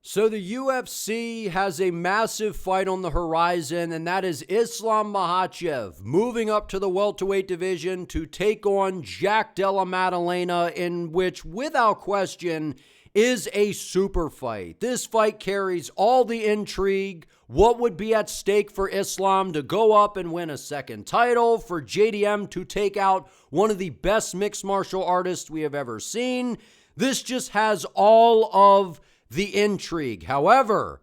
So the UFC has a massive fight on the horizon, and that is Islam Makhachev moving up to the welterweight division to take on Jack Della Maddalena, in which, without question, is a super fight. This fight carries all the intrigue. What would be at stake for Islam to go up and win a second title, for JDM to take out one of the best mixed martial artists we have ever seen. This just has all of the intrigue. However,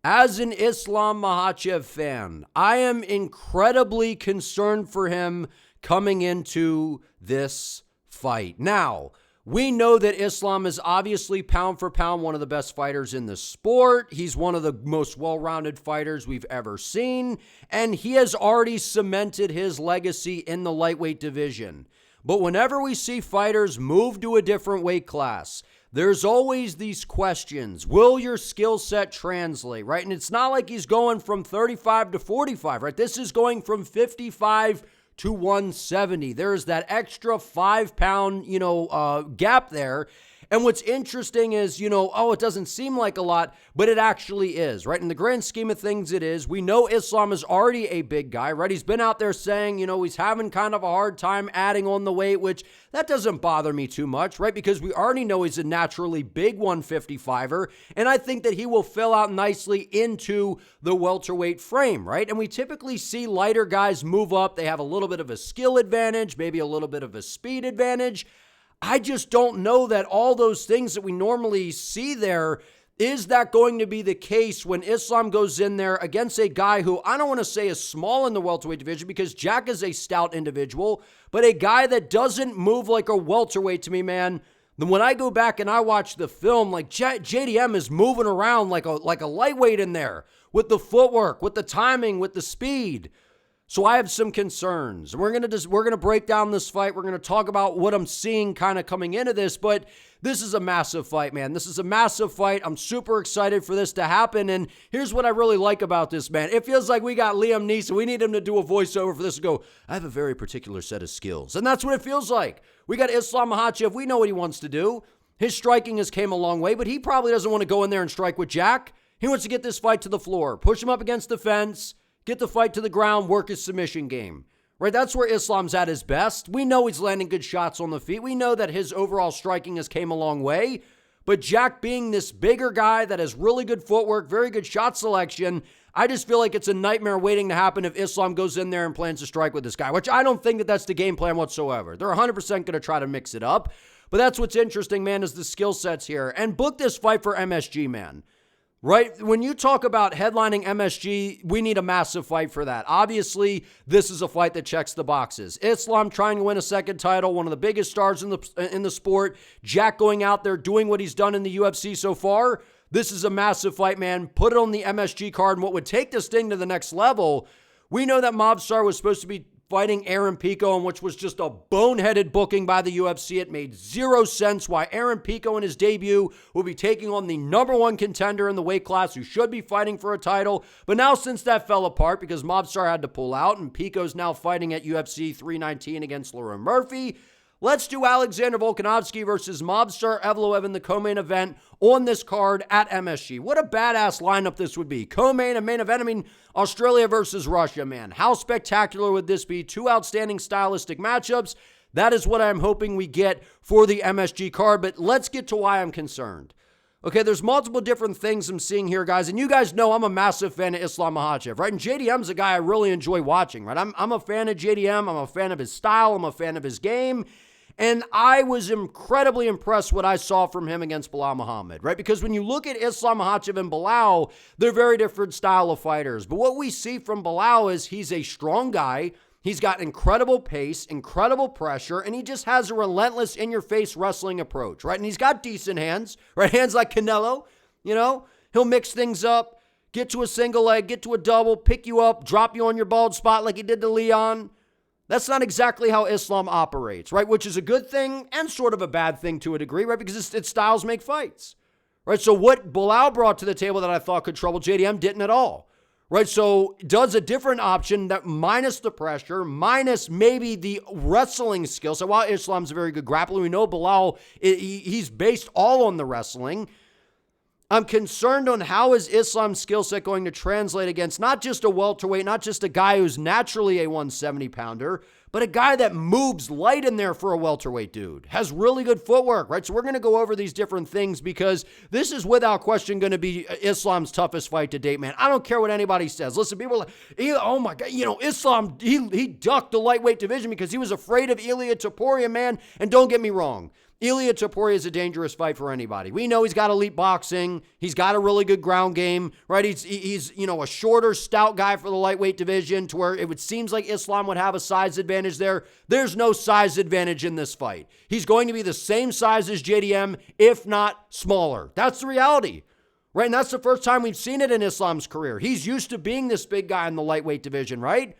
as an Islam Makhachev fan, I am incredibly concerned for him coming into this fight. Now, we know that Islam is obviously pound for pound one of the best fighters in the sport. He's one of the most well-rounded fighters we've ever seen, and he has already cemented his legacy in the lightweight division. But whenever we see fighters move to a different weight class, there's always these questions. Will your skill set translate, right? And it's not like he's going from 35 to 45, right? This is going from 55 to 170. There's that extra 5-pound, gap there. And what's interesting is, it doesn't seem like a lot, but it actually is, right? In the grand scheme of things, it is. We know Islam is already a big guy, right? He's been out there saying, he's having kind of a hard time adding on the weight, which that doesn't bother me too much, right? Because we already know he's a naturally big 155er, and I think that he will fill out nicely into the welterweight frame, right? And we typically see lighter guys move up. They have a little bit of a skill advantage, maybe a little bit of a speed advantage. I just don't know that all those things that we normally see there, is that going to be the case when Islam goes in there against a guy who I don't want to say is small in the welterweight division, because Jack is a stout individual, but a guy that doesn't move like a welterweight to me, man. Then when I go back and I watch the film, like JDM is moving around like a lightweight in there with the footwork, with the timing, with the speed. So I have some concerns. We're gonna break down this fight. We're gonna talk about what I'm seeing kind of coming into this, but this is a massive fight, man. This is a massive fight. I'm super excited for this to happen, and here's what I really like about this, man. It feels like we got Liam Neeson. We need him to do a voiceover for this and go, I have a very particular set of skills, and that's what it feels like. We got Islam Makhachev. We know what he wants to do. His striking has came a long way, but he probably doesn't want to go in there and strike with Jack. He wants to get this fight to the floor, push him up against the fence, get the fight to the ground, work his submission game, right? That's where Islam's at his best. We know he's landing good shots on the feet. We know that his overall striking has came a long way, but Jack being this bigger guy that has really good footwork, very good shot selection, I just feel like it's a nightmare waiting to happen if Islam goes in there and plans to strike with this guy, which I don't think that that's the game plan whatsoever. They're 100% going to try to mix it up, but that's what's interesting, man, is the skill sets here. And book this fight for MSG, man. Right? When you talk about headlining MSG, we need a massive fight for that. Obviously, this is a fight that checks the boxes. Islam trying to win a second title, one of the biggest stars in the sport. Jack going out there doing what he's done in the UFC so far. This is a massive fight, man. Put it on the MSG card. And what would take this thing to the next level, we know that Mobstar was supposed to be fighting Aaron Pico, and which was just a boneheaded booking by the UFC. It made zero sense why Aaron Pico in his debut will be taking on the number one contender in the weight class who should be fighting for a title. But now, since that fell apart because Mobstar had to pull out and Pico's now fighting at UFC 319 against Lauren Murphy, let's do Alexander Volkanovski versus Mobstar Evloev in the co-main event on this card at MSG. What a badass lineup this would be. Co-main and main event, Australia versus Russia, man. How spectacular would this be? Two outstanding stylistic matchups. That is what I'm hoping we get for the MSG card, but let's get to why I'm concerned. Okay, there's multiple different things I'm seeing here, guys, and you guys know I'm a massive fan of Islam Makhachev, right? And JDM's a guy I really enjoy watching, right? I'm a fan of JDM. I'm a fan of his style. I'm a fan of his game. And I was incredibly impressed what I saw from him against Belal Muhammad, right? Because when you look at Islam Makhachev and Belal, they're very different style of fighters. But what we see from Belal is he's a strong guy. He's got incredible pace, incredible pressure, and he just has a relentless in-your-face wrestling approach, right? And he's got decent hands, right? Hands like Canelo, He'll mix things up, get to a single leg, get to a double, pick you up, drop you on your bald spot like he did to Leon. That's not exactly how Islam operates, right? Which is a good thing and sort of a bad thing to a degree, right? Because its styles make fights, right? So what Belal brought to the table that I thought could trouble JDM didn't at all, right? So does a different option that minus the pressure, minus maybe the wrestling skill. So while Islam's a very good grappler, we know Belal, he's based all on the wrestling. I'm concerned on how is Islam's skill set going to translate against not just a welterweight, not just a guy who's naturally a 170-pounder, but a guy that moves light in there for a welterweight dude, has really good footwork, right? So we're going to go over these different things because this is without question going to be Islam's toughest fight to date, man. I don't care what anybody says. Listen, people are like, oh my God, Islam, he ducked the lightweight division because he was afraid of Ilia Topuria, man. And don't get me wrong, Ilia Topuria is a dangerous fight for anybody. We know he's got elite boxing. He's got a really good ground game, right? He's a shorter, stout guy for the lightweight division to where it seems like Islam would have a size advantage there. There's no size advantage in this fight. He's going to be the same size as JDM, if not smaller. That's the reality, right? And that's the first time we've seen it in Islam's career. He's used to being this big guy in the lightweight division, right?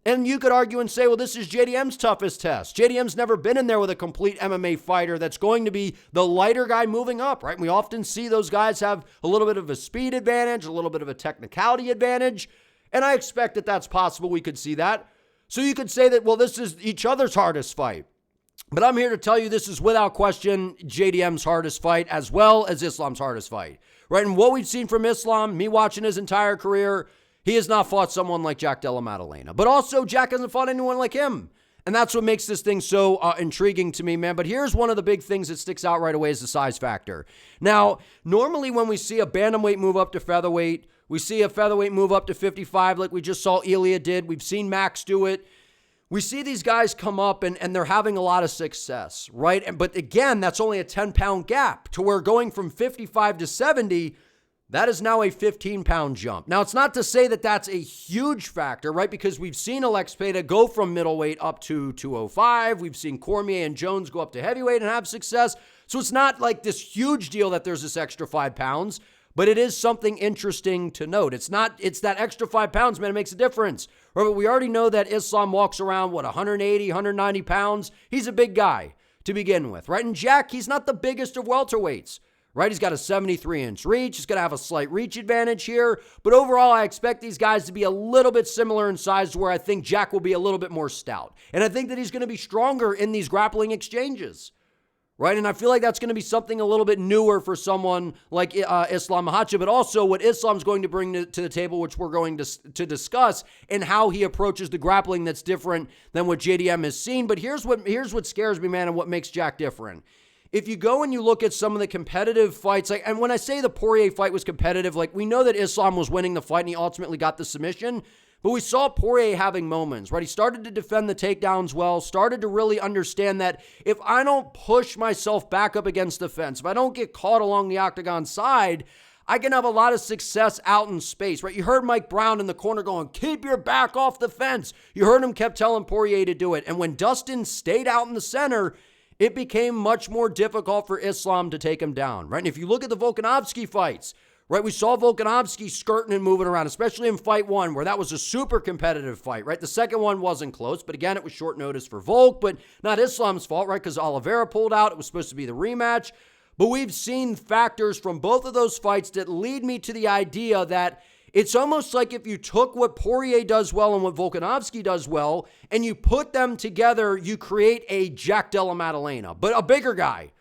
And you could argue and say, well, this is JDM's toughest test. JDM's never been in there with a complete MMA fighter that's going to be the lighter guy moving up, right? We often see those guys have a little bit of a speed advantage, a little bit of a technicality advantage, and I expect that that's possible. We could see that. So you could say that, well, this is each other's hardest fight. But I'm here to tell you this is without question JDM's hardest fight as well as Islam's hardest fight, right? And what we've seen from Islam, me watching his entire career, he has not fought someone like Jack Della Maddalena. But also, Jack hasn't fought anyone like him. And that's what makes this thing so intriguing to me, man. But here's one of the big things that sticks out right away is the size factor. Now, normally when we see a bantamweight move up to featherweight, we see a featherweight move up to 55 like we just saw Ilia did. We've seen Max do it. We see these guys come up and they're having a lot of success, right? But again, that's only a 10-pound gap to where going from 55 to 70, that is now a 15-pound jump. Now, it's not to say that that's a huge factor, right? Because we've seen Alex Pereira go from middleweight up to 205. We've seen Cormier and Jones go up to heavyweight and have success. So it's not like this huge deal that there's this extra 5 pounds, but it is something interesting to note. It's that extra 5 pounds, man, it makes a difference. Right? But we already know that Islam walks around, 180, 190 pounds. He's a big guy to begin with, right? And Jack, he's not the biggest of welterweights. Right, he's got a 73-inch reach. He's going to have a slight reach advantage here. But overall, I expect these guys to be a little bit similar in size to where I think Jack will be a little bit more stout. And I think that he's going to be stronger in these grappling exchanges. Right, and I feel like that's going to be something a little bit newer for someone like Islam Makhachev, but also what Islam's going to bring to the table, which we're going to discuss, and how he approaches the grappling that's different than what JDM has seen. But here's what scares me, man, and what makes Jack different. If you go and you look at some of the competitive fights, and when I say the Poirier fight was competitive, we know that Islam was winning the fight and he ultimately got the submission, but we saw Poirier having moments, right? He started to defend the takedowns well, started to really understand that if I don't push myself back up against the fence, if I don't get caught along the octagon side, I can have a lot of success out in space, right? You heard Mike Brown in the corner going, keep your back off the fence. You heard him kept telling Poirier to do it. And when Dustin stayed out in the center, it became much more difficult for Islam to take him down, right? And if you look at the Volkanovski fights, right, we saw Volkanovski skirting and moving around, especially in fight one, where that was a super competitive fight, right? The second one wasn't close, but again, it was short notice for Volk, but not Islam's fault, right? Because Oliveira pulled out. It was supposed to be the rematch. But we've seen factors from both of those fights that lead me to the idea that it's almost like if you took what Poirier does well and what Volkanovski does well, and you put them together, you create a Jack Della Maddalena, but a bigger guy,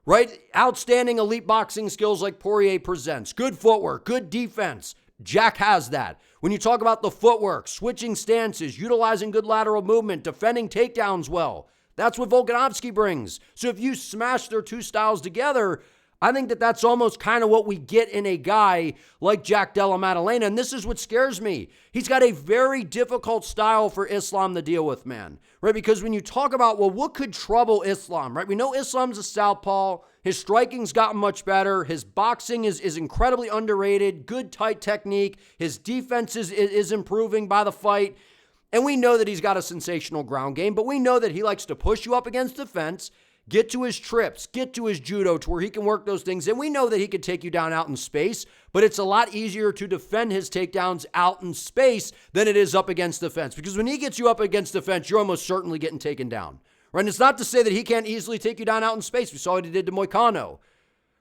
right? Outstanding elite boxing skills like Poirier presents. Good footwork, good defense. Jack has that. When you talk about the footwork, switching stances, utilizing good lateral movement, defending takedowns well, that's what Volkanovski brings. So if you smash their two styles together, I think that that's almost kind of what we get in a guy like Jack Della Maddalena, and this is what scares me. He's got a very difficult style for Islam to deal with, man, right? Because when you talk about, well, what could trouble Islam, right? We know Islam's a southpaw. His striking's gotten much better. His boxing is incredibly underrated, good tight technique. His defense is improving by the fight, and we know that he's got a sensational ground game, but we know that he likes to push you up against the fence, get to his trips, get to his judo to where he can work those things. And we know that he could take you down out in space, but it's a lot easier to defend his takedowns out in space than it is up against the fence. Because when he gets you up against the fence, you're almost certainly getting taken down. Right? And it's not to say that he can't easily take you down out in space. We saw what he did to Moicano.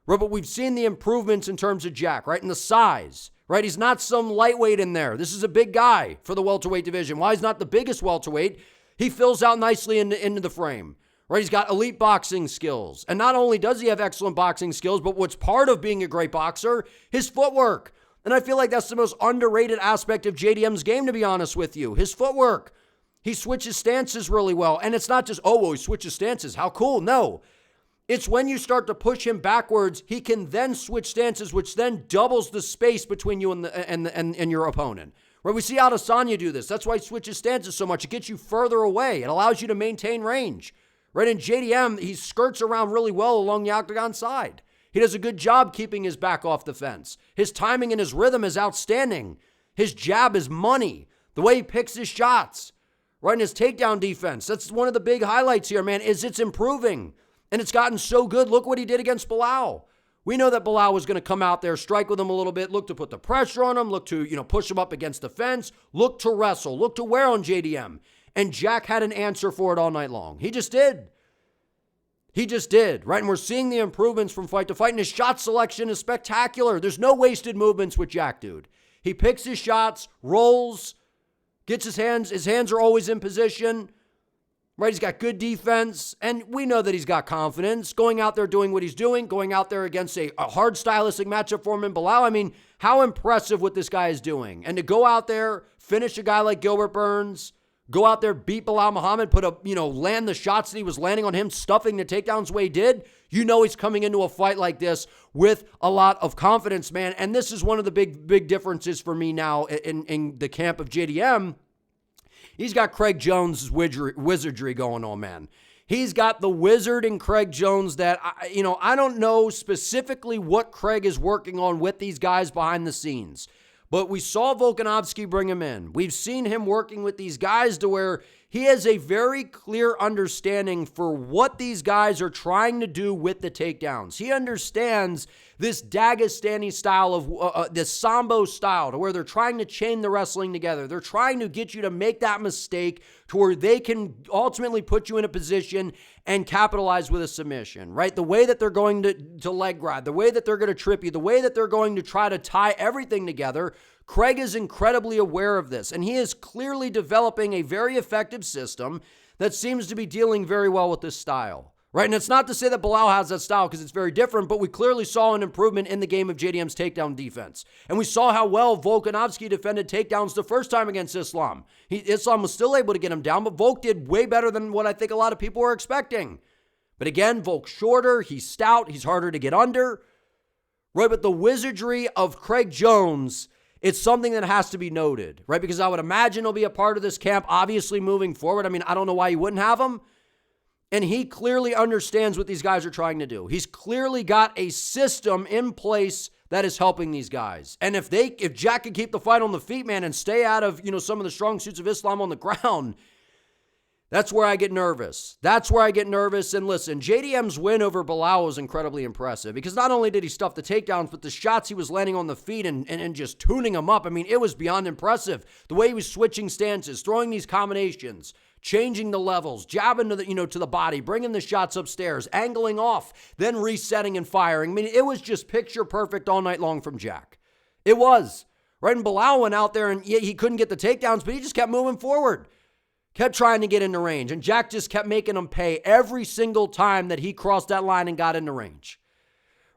Right? But we've seen the improvements in terms of Jack, right? And the size. Right? He's not some lightweight in there. This is a big guy for the welterweight division. While he's not the biggest welterweight, he fills out nicely into the frame. right? He's got elite boxing skills. And not only does he have excellent boxing skills, but what's part of being a great boxer, his footwork. And I feel like that's the most underrated aspect of JDM's game, to be honest with you, his footwork. He switches stances really well. And it's not just, oh, well, he switches stances. How cool. No. It's when you start to push him backwards, he can then switch stances, which then doubles the space between you and your opponent. Right? We see Adesanya do this. That's why he switches stances so much. It gets you further away. It allows you to maintain range. Right? In JDM, he skirts around really well along the octagon side. He does a good job keeping his back off the fence. His timing and his rhythm is outstanding. His jab is money. The way he picks his shots, right? And his takedown defense. That's one of the big highlights here, man, is it's improving. And it's gotten so good. Look what he did against Belal. We know that Belal was going to come out there, strike with him a little bit, look to put the pressure on him, look to, push him up against the fence, look to wrestle, look to wear on JDM. And Jack had an answer for it all night long. He just did. He just did, right? And we're seeing the improvements from fight to fight, and his shot selection is spectacular. There's no wasted movements with Jack, dude. He picks his shots, rolls, gets his hands are always in position, right? He's got good defense, and we know that he's got confidence, going out there doing what he's doing, going out there against a hard stylistic matchup for him in Belal. I mean, how impressive what this guy is doing. And to go out there, finish a guy like Gilbert Burns, go out there, beat Belal Muhammad, land the shots that he was landing on him, stuffing the takedowns the way he did. You know he's coming into a fight like this with a lot of confidence, man. And this is one of the big differences for me now in the camp of JDM. He's got Craig Jones' wizardry going on, man. He's got the wizard in Craig Jones that, I don't know specifically what Craig is working on with these guys behind the scenes. But we saw Volkanovski bring him in. We've seen him working with these guys to where he has a very clear understanding for what these guys are trying to do with the takedowns. He understands this Dagestani style of this Sambo style to where they're trying to chain the wrestling together. They're trying to get you to make that mistake to where they can ultimately put you in a position and capitalize with a submission, right? The way that they're going to leg grab, the way that they're going to trip you, the way that they're going to try to tie everything together. Craig is incredibly aware of this, and he is clearly developing a very effective system that seems to be dealing very well with this style, right? And it's not to say that Belal has that style because it's very different, but we clearly saw an improvement in the game of JDM's takedown defense. And we saw how well Volkanovski defended takedowns the first time against Islam. Islam was still able to get him down, but Volk did way better than what I think a lot of people were expecting. But again, Volk's shorter, he's stout, he's harder to get under, right? But the wizardry of Craig Jones, it's something that has to be noted, right? Because I would imagine he'll be a part of this camp, obviously moving forward. I mean, I don't know why you wouldn't have him. And he clearly understands what these guys are trying to do. He's clearly got a system in place that is helping these guys. And if Jack can keep the fight on the feet, man, and stay out of, some of the strong suits of Islam on the ground, that's where I get nervous. That's where I get nervous. And listen, JDM's win over Belal was incredibly impressive because not only did he stuff the takedowns, but the shots he was landing on the feet and just tuning them up. I mean, it was beyond impressive. The way he was switching stances, throwing these combinations, changing the levels, jabbing to the body, bringing the shots upstairs, angling off, then resetting and firing. I mean, it was just picture perfect all night long from Jack. It was. Right? And Belal went out there and he couldn't get the takedowns, but he just kept moving forward. Kept trying to get into range, and Jack just kept making him pay every single time that he crossed that line and got into range,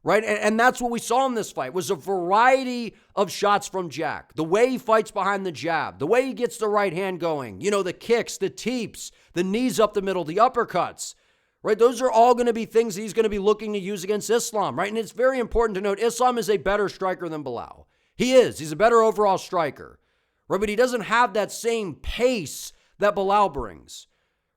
right? And that's what we saw in this fight, was a variety of shots from Jack. The way he fights behind the jab, the way he gets the right hand going, the kicks, the teeps, the knees up the middle, the uppercuts, right? Those are all going to be things he's going to be looking to use against Islam, right? And it's very important to note, Islam is a better striker than Belal. He is. He's a better overall striker, right? But he doesn't have that same pace that Belal brings,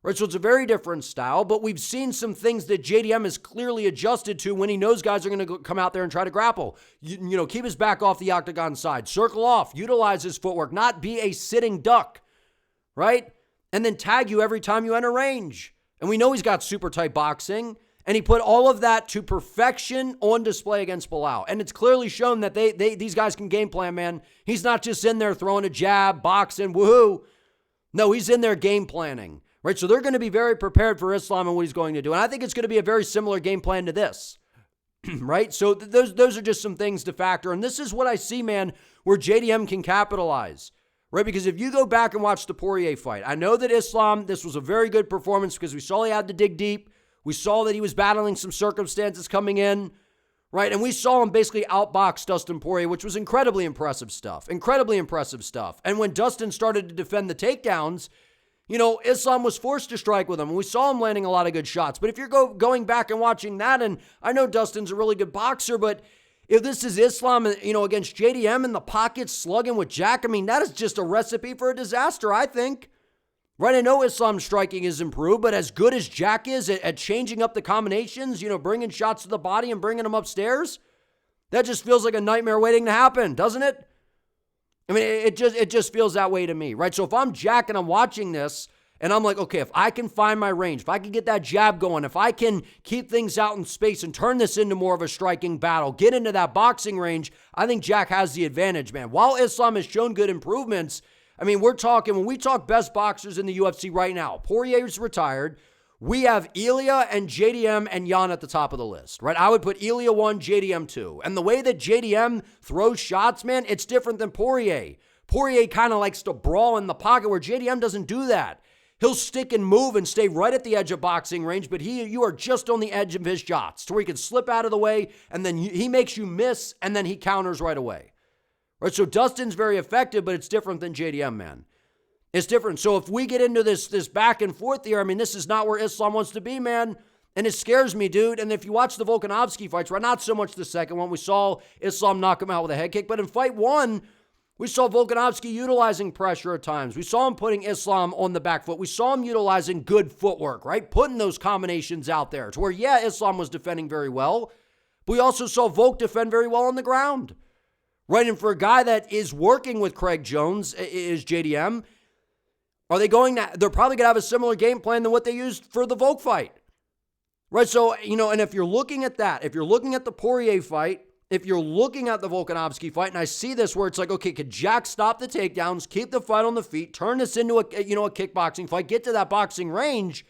right? So it's a very different style, but we've seen some things that JDM is clearly adjusted to when he knows guys are going to come out there and try to grapple. Keep his back off the octagon side, circle off, utilize his footwork, not be a sitting duck, right? And then tag you every time you enter range. And we know he's got super tight boxing, and he put all of that to perfection on display against Belal. And it's clearly shown that these guys can game plan, man. He's not just in there throwing a jab, boxing, woohoo. No, he's in there game planning, right? So they're going to be very prepared for Islam and what he's going to do. And I think it's going to be a very similar game plan to this, right? So those are just some things to factor. And this is what I see, man, where JDM can capitalize, right? Because if you go back and watch the Poirier fight, I know that Islam, this was a very good performance because we saw he had to dig deep. We saw that he was battling some circumstances coming in, right? And we saw him basically outbox Dustin Poirier, which was incredibly impressive stuff. Incredibly impressive stuff. And when Dustin started to defend the takedowns, you know, Islam was forced to strike with him. And we saw him landing a lot of good shots. But if you're going back and watching that, and I know Dustin's a really good boxer, but if this is Islam, you know, against JDM in the pocket slugging with Jack, I mean, that is just a recipe for a disaster, I think. Right, I know Islam's striking is improved, but as good as Jack is at changing up the combinations, you know, bringing shots to the body and bringing them upstairs, that just feels like a nightmare waiting to happen, doesn't it? I mean, it just feels that way to me, right? So if I'm Jack and I'm watching this and I'm like, okay, if I can find my range, if I can get that jab going, if I can keep things out in space and turn this into more of a striking battle, get into that boxing range, I think Jack has the advantage, man. While Islam has shown good improvements, I mean, when we talk best boxers in the UFC right now, Poirier's retired. We have Ilya and JDM and Jan at the top of the list, right? I would put Ilya 1, JDM 2. And the way that JDM throws shots, man, it's different than Poirier. Poirier kind of likes to brawl in the pocket where JDM doesn't do that. He'll stick and move and stay right at the edge of boxing range, but you are just on the edge of his shots to where he can slip out of the way, and then he makes you miss, and then he counters right away. Right? So Dustin's very effective, but it's different than JDM, man. It's different. So if we get into this back and forth here, I mean, this is not where Islam wants to be, man. And it scares me, dude. And if you watch the Volkanovski fights, right, not so much the second one. We saw Islam knock him out with a head kick. But in fight one, we saw Volkanovski utilizing pressure at times. We saw him putting Islam on the back foot. We saw him utilizing good footwork, right? Putting those combinations out there to where, yeah, Islam was defending very well. But we also saw Volk defend very well on the ground. Right? And for a guy that is working with Craig Jones, is JDM, they're probably going to have a similar game plan than what they used for the Volk fight. Right? So, you know, and if you're looking at that, if you're looking at the Poirier fight, if you're looking at the Volkanovski fight, and I see this where it's like, okay, could Jack stop the takedowns, keep the fight on the feet, turn this into a kickboxing fight, get to that boxing range,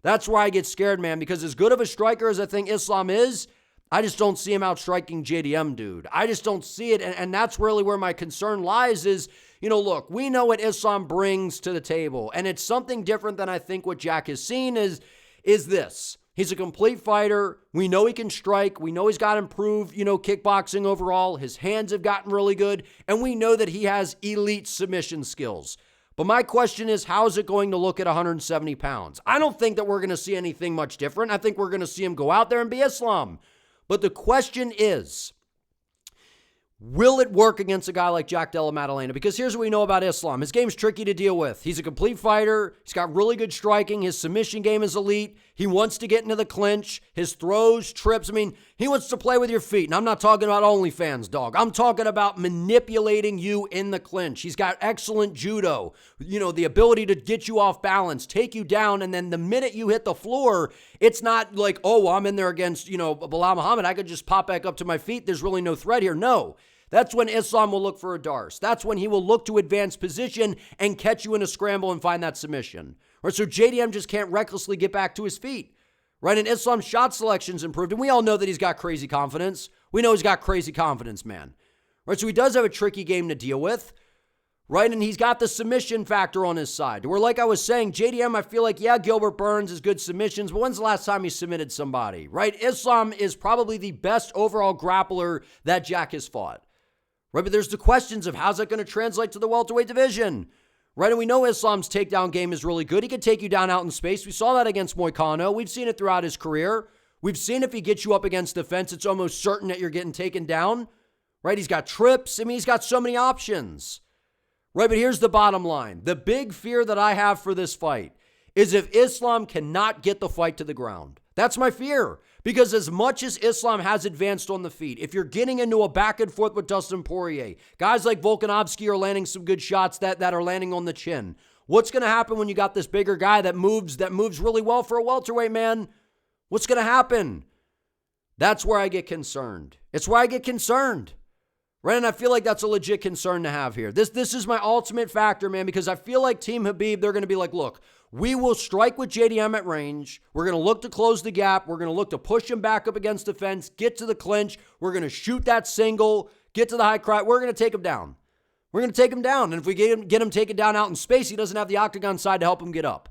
that's where I get scared, man, because as good of a striker as I think Islam is, I just don't see him outstriking JDM, dude. I just don't see it, and that's really where my concern lies is, you know, look, we know what Islam brings to the table, and it's something different than I think what Jack has seen is this. He's a complete fighter. We know he can strike. We know he's got improved, you know, kickboxing overall. His hands have gotten really good, and we know that he has elite submission skills. But my question is, how is it going to look at 170 pounds? I don't think that we're going to see anything much different. I think we're going to see him go out there and be Islam. But the question is, will it work against a guy like Jack Della Maddalena? Because here's what we know about Islam. His game's tricky to deal with. He's a complete fighter. He's got really good striking. His submission game is elite. He wants to get into the clinch. His throws, trips. I mean, he wants to play with your feet. And I'm not talking about OnlyFans, dog. I'm talking about manipulating you in the clinch. He's got excellent judo. You know, the ability to get you off balance, take you down, and then the minute you hit the floor, it's not like, oh, I'm in there against, you know, Belal Muhammad. I could just pop back up to my feet. There's really no threat here. No. That's when Islam will look for a Darce. That's when he will look to advance position and catch you in a scramble and find that submission. Right? So JDM just can't recklessly get back to his feet. Right? And Islam's shot selection's improved. And we all know that he's got crazy confidence. We know he's got crazy confidence, man. Right? So he does have a tricky game to deal with. Right? And he's got the submission factor on his side. Where, like I was saying, JDM, I feel like, yeah, Gilbert Burns is good submissions, but when's the last time he submitted somebody? Right? Islam is probably the best overall grappler that Jack has fought. Right, but there's the questions of how's that going to translate to the welterweight division, right? And we know Islam's takedown game is really good. He can take you down out in space. We saw that against Moicano. We've seen it throughout his career. We've seen if he gets you up against the fence, it's almost certain that you're getting taken down, right? He's got trips. I mean, he's got so many options, right? But here's the bottom line. The big fear that I have for this fight is if Islam cannot get the fight to the ground. That's my fear. Because as much as Islam has advanced on the feet, if you're getting into a back and forth with Dustin Poirier, guys like Volkanovski are landing some good shots that are landing on the chin. What's going to happen when you got this bigger guy that moves really well for a welterweight, man? What's going to happen? That's where I get concerned. It's where I get concerned. Right? And I feel like that's a legit concern to have here. This is my ultimate factor, man, because I feel like Team Khabib, they're going to be like, look, we will strike with JDM at range. We're going to look to close the gap. We're going to look to push him back up against the fence, get to the clinch. We're going to shoot that single, get to the high crotch. We're going to take him down. We're going to take him down. And if we get him taken down out in space, he doesn't have the octagon side to help him get up.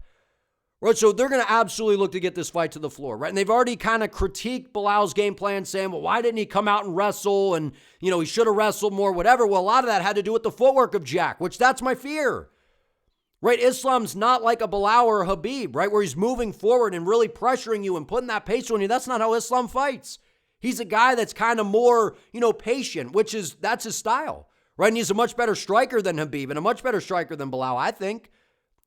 Right, so they're going to absolutely look to get this fight to the floor, right? And they've already kind of critiqued Belal's game plan, saying, well, why didn't he come out and wrestle? And, he should have wrestled more, whatever. Well, a lot of that had to do with the footwork of Jack, which that's my fear. Right, Islam's not like a Belal or a Khabib, right, where he's moving forward and really pressuring you and putting that pace on you. That's not how Islam fights. He's a guy that's kind of more, patient, that's his style, right? And he's a much better striker than Khabib and a much better striker than Belal, I think.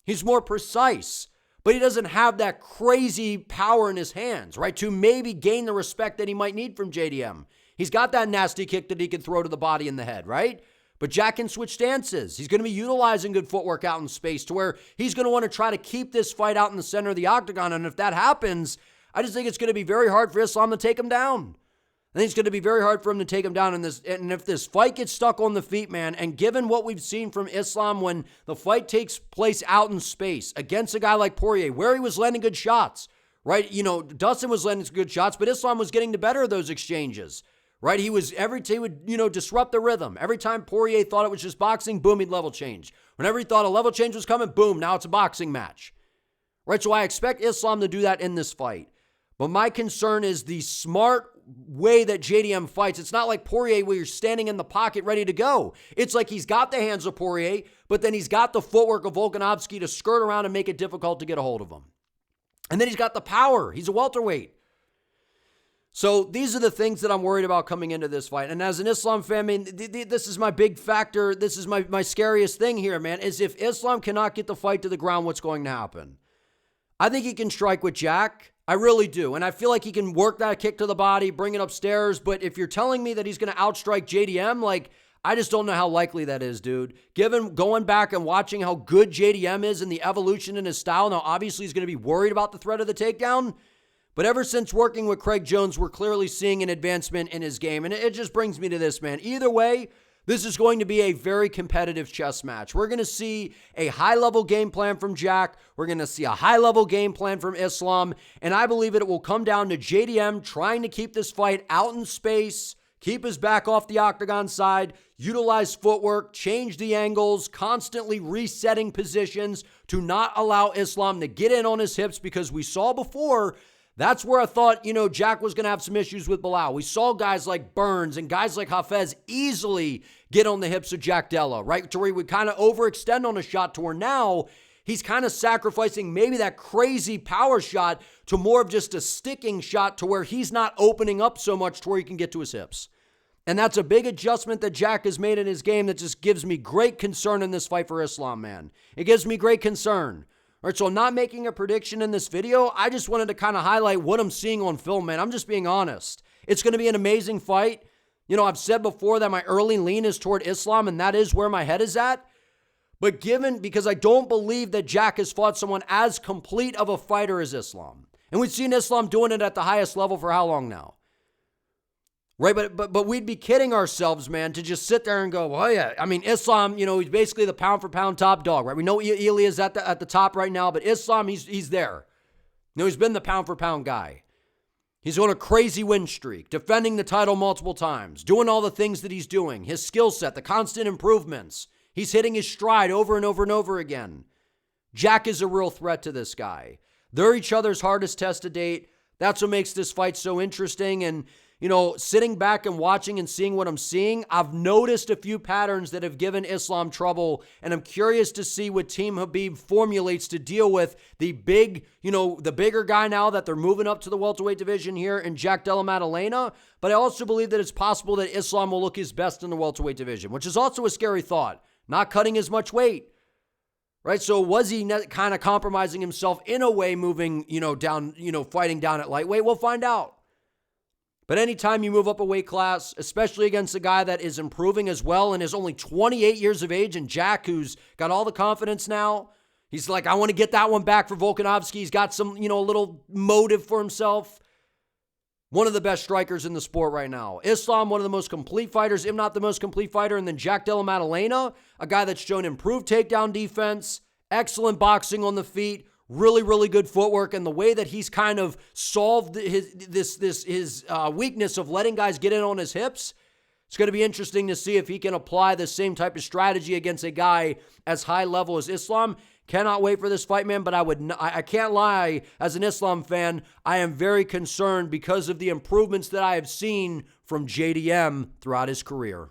He's more precise. But he doesn't have that crazy power in his hands, right, to maybe gain the respect that he might need from JDM. He's got that nasty kick that he can throw to the body and the head, right? But Jack can switch stances. He's going to be utilizing good footwork out in space to where he's going to want to try to keep this fight out in the center of the octagon. And if that happens, I just think it's going to be very hard for Islam to take him down. I think it's going to be very hard for him to take him down in this. And if this fight gets stuck on the feet, man, and given what we've seen from Islam when the fight takes place out in space against a guy like Poirier, where he was landing good shots, right? Dustin was landing good shots, but Islam was getting the better of those exchanges, right? He would, disrupt the rhythm. Every time Poirier thought it was just boxing, boom, he'd level change. Whenever he thought a level change was coming, boom, now it's a boxing match, right? So I expect Islam to do that in this fight. But my concern is the smart way that JDM fights. It's not like Poirier where you're standing in the pocket ready to go. It's like he's got the hands of Poirier, but then he's got the footwork of Volkanovski to skirt around and make it difficult to get a hold of him. And then he's got the power. He's a welterweight. So these are the things that I'm worried about coming into this fight. And as an Islam fan, this is my big factor. This is my scariest thing here, man, is if Islam cannot get the fight to the ground, what's going to happen? I think he can strike with Jack. I really do. And I feel like he can work that kick to the body, bring it upstairs. But if you're telling me that he's going to outstrike JDM, I just don't know how likely that is, dude. Given going back and watching how good JDM is and the evolution in his style, now obviously he's going to be worried about the threat of the takedown. But ever since working with Craig Jones, we're clearly seeing an advancement in his game. And it just brings me to this, man. Either way, this is going to be a very competitive chess match. We're going to see a high-level game plan from Jack. We're going to see a high-level game plan from Islam. And I believe it will come down to JDM trying to keep this fight out in space, keep his back off the octagon side, utilize footwork, change the angles, constantly resetting positions to not allow Islam to get in on his hips, because we saw before that's where I thought, Jack was going to have some issues with Belal. We saw guys like Burns and guys like Hafez easily get on the hips of Jack Della, right? To where he would kind of overextend on a shot to where now he's kind of sacrificing maybe that crazy power shot to more of just a sticking shot to where he's not opening up so much to where he can get to his hips. And that's a big adjustment that Jack has made in his game that just gives me great concern in this fight for Islam, man. It gives me great concern. All right, so I'm not making a prediction in this video. I just wanted to kind of highlight what I'm seeing on film, man. I'm just being honest. It's going to be an amazing fight. I've said before that my early lean is toward Islam, and that is where my head is at. But because I don't believe that Jack has fought someone as complete of a fighter as Islam. And we've seen Islam doing it at the highest level for how long now? Right, but we'd be kidding ourselves, man, to just sit there and go, well, yeah. I mean, Islam, he's basically the pound-for-pound top dog, right? We know Eli is at the top right now, but Islam, he's there. He's been the pound-for-pound guy. He's on a crazy win streak, defending the title multiple times, doing all the things that he's doing, his skill set, the constant improvements. He's hitting his stride over and over and over again. Jack is a real threat to this guy. They're each other's hardest test to date. That's what makes this fight so interesting. And sitting back and watching and seeing what I'm seeing, I've noticed a few patterns that have given Islam trouble, and I'm curious to see what Team Khabib formulates to deal with the bigger guy now that they're moving up to the welterweight division here in Jack Della Maddalena. But I also believe that it's possible that Islam will look his best in the welterweight division, which is also a scary thought, not cutting as much weight. Right, so was he kind of compromising himself in a way, moving, down, fighting down at lightweight? We'll find out. But anytime you move up a weight class, especially against a guy that is improving as well and is only 28 years of age, and Jack, who's got all the confidence now, he's like, I want to get that one back for Volkanovski. He's got some, a little motive for himself. One of the best strikers in the sport right now. Islam, one of the most complete fighters, if not the most complete fighter. And then Jack Della Maddalena, a guy that's shown improved takedown defense, excellent boxing on the feet, really, really good footwork, and the way that he's kind of solved his weakness of letting guys get in on his hips It's going to be interesting to see if he can apply the same type of strategy against a guy as high level as Islam. Cannot wait for this fight, man, but I can't lie. As an Islam fan, I am very concerned because of the improvements that I have seen from JDM throughout his career.